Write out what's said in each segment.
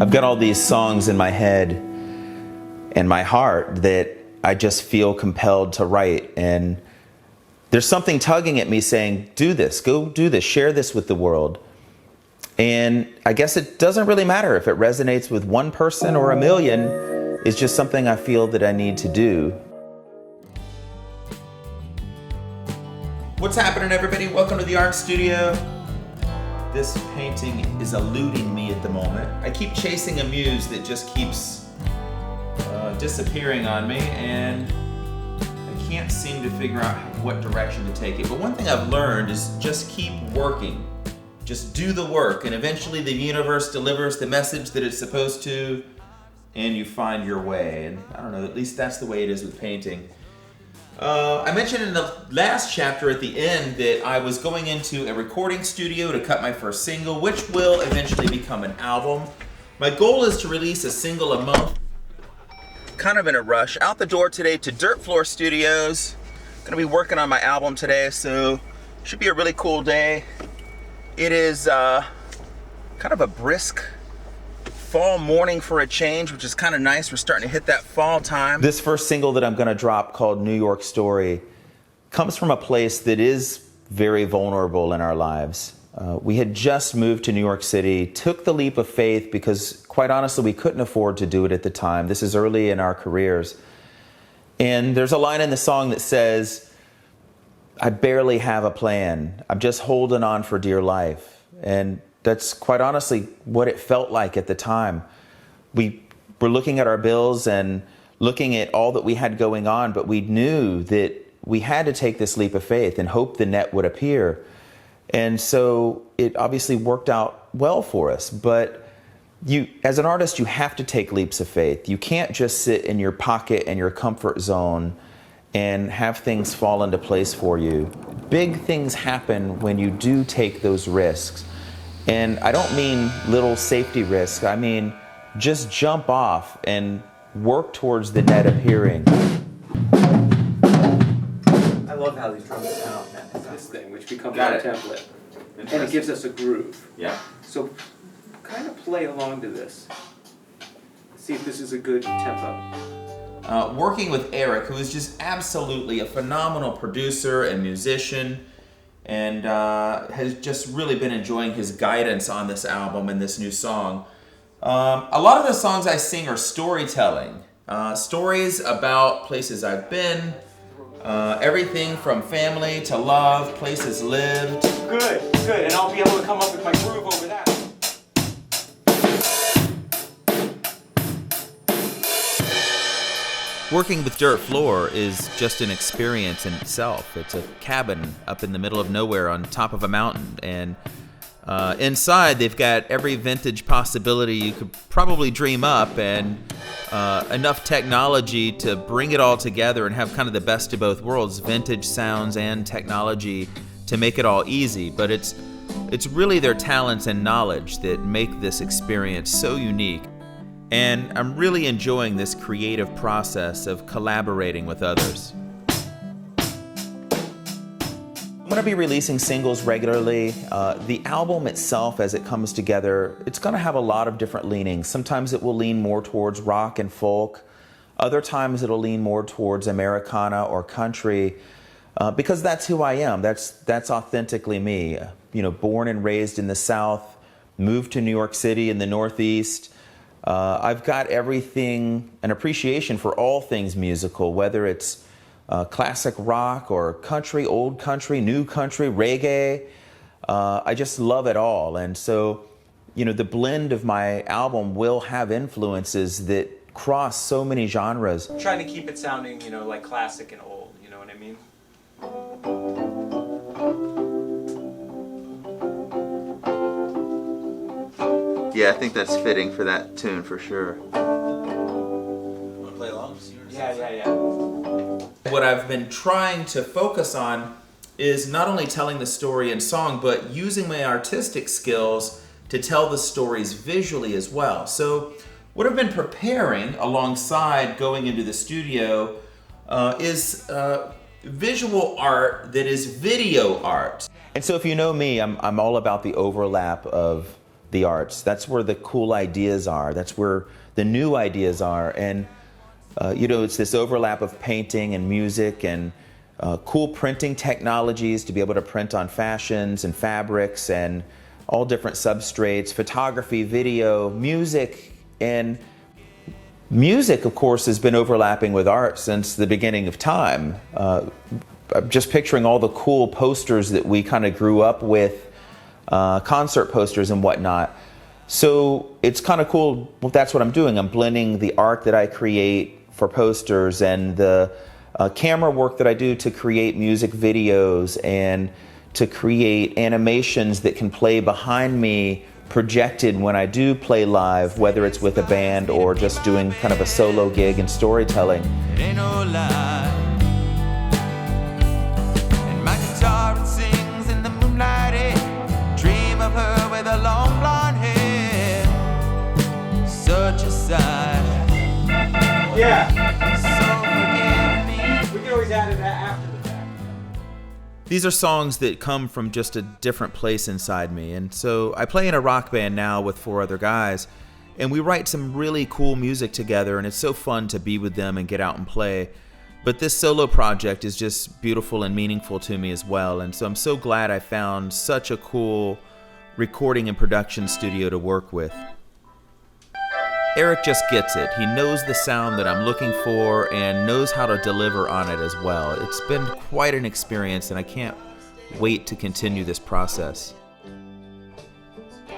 I've got all these songs in my head and my heart that I just feel compelled to write. And there's something tugging at me saying, do this, go do this, share this with the world. And I guess it doesn't really matter if it resonates with one person or a million. It's just something I feel that I need to do. What's happening, everybody? Welcome to the art studio. This painting is eluding me at the moment. I keep chasing a muse that just keeps disappearing on me, and I can't seem to figure out what direction to take it. But one thing I've learned is just keep working. Just do the work, and eventually the universe delivers the message that it's supposed to, and you find your way. And I don't know, at least that's the way it is with painting. I mentioned in the last chapter at the end that I was going into a recording studio to cut my first single, which will eventually become an album. My goal is to release a single a month. Kind of in a rush. Out the door today to Dirt Floor Studios. Gonna be working on my album today, so should be a really cool day. It is kind of a brisk fall morning for a change, which is kind of nice. We're starting to hit that fall time. This first single that I'm going to drop, called New York Story, comes from a place that is very vulnerable in our lives. We had just moved to New York City, took the leap of faith because, quite honestly, we couldn't afford to do it at the time. This is early in our careers. And there's a line in the song that says, I barely have a plan. I'm just holding on for dear life. And that's quite honestly what it felt like at the time. We were looking at our bills and looking at all that we had going on, but we knew that we had to take this leap of faith and hope the net would appear. And so it obviously worked out well for us. But you, as an artist, you have to take leaps of faith. You can't just sit in your pocket and your comfort zone and have things fall into place for you. Big things happen when you do take those risks. And I don't mean little safety risks. I mean, just jump off and work towards the net appearing. I love how these drums sound, man. It's this thing, which becomes our template. And it gives us a groove. Yeah. So kind of play along to this. See if this is a good tempo. Working with Eric, who is just absolutely a phenomenal producer and musician, and has just really been enjoying his guidance on this album and this new song. A lot of the songs I sing are storytelling. Stories about places I've been, everything from family to love, places lived. Good, and I'll be able to come up with my groove over that. Working with Dirt Floor is just an experience in itself. It's a cabin up in the middle of nowhere on top of a mountain, and inside they've got every vintage possibility you could probably dream up, and enough technology to bring it all together and have kind of the best of both worlds, vintage sounds and technology, to make it all easy. But it's really their talents and knowledge that make this experience so unique. And I'm really enjoying this creative process of collaborating with others. I'm going to be releasing singles regularly. The album itself, as it comes together, it's going to have a lot of different leanings. Sometimes it will lean more towards rock and folk. Other times it'll lean more towards Americana or country, because that's who I am. That's authentically me. You know, born and raised in the South, moved to New York City in the Northeast. I've got everything, an appreciation for all things musical, whether it's classic rock or country, old country, new country, reggae. I just love it all. And so, you know, the blend of my album will have influences that cross so many genres. I'm trying to keep it sounding, you know, like classic and old, you know what I mean? Yeah, I think that's fitting for that tune for sure. Want to play along? Yeah. What I've been trying to focus on is not only telling the story in song, but using my artistic skills to tell the stories visually as well. So what I've been preparing alongside going into the studio is visual art that is video art. And so if you know me, I'm all about the overlap of the arts. That's where the cool ideas are. That's where the new ideas are. And you know, it's this overlap of painting and music and cool printing technologies to be able to print on fashions and fabrics and all different substrates, photography, video, music. And music, of course, has been overlapping with art since the beginning of time. Just picturing all the cool posters that we kind of grew up with, concert posters and whatnot. So it's kind of cool. Well, that's what I'm doing. I'm blending the art that I create for posters and the camera work that I do to create music videos and to create animations that can play behind me, projected when I do play live, whether it's with a band or just doing kind of a solo gig and storytelling. It ain't no lie. And my guitar it sings in the moonlight air. Dream of her with a long blonde hair. Such a sight. Yeah. So forgive me. We can always add it after the fact. These are songs that come from just a different place inside me. And so I play in a rock band now with 4 other guys, and we write some really cool music together, and it's so fun to be with them and get out and play. But this solo project is just beautiful and meaningful to me as well. And so I'm so glad I found such a cool recording and production studio to work with. Eric just gets it. He knows the sound that I'm looking for and knows how to deliver on it as well. It's been quite an experience, and I can't wait to continue this process.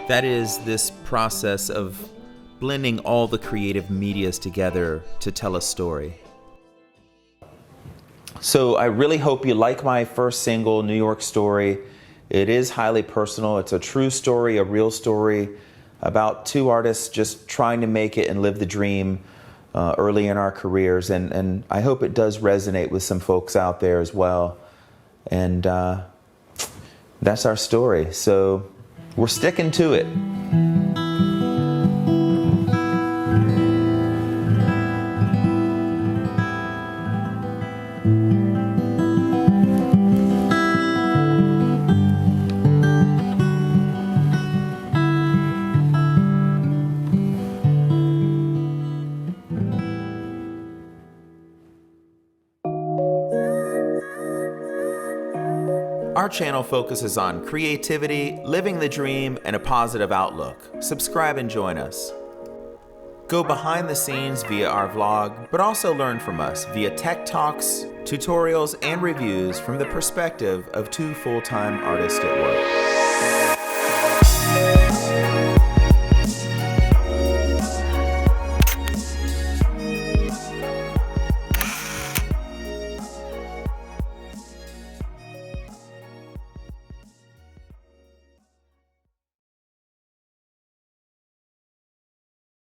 That is this process of blending all the creative medias together to tell a story. So I really hope you like my first single, New York Story. It is highly personal. It's a true story, a real story about 2 artists just trying to make it and live the dream early in our careers. And I hope it does resonate with some folks out there as well. And that's our story. So we're sticking to it. Our channel focuses on creativity, living the dream, and a positive outlook. Subscribe and join us. Go behind the scenes via our vlog, but also learn from us via tech talks, tutorials, and reviews from the perspective of 2 full-time artists at work.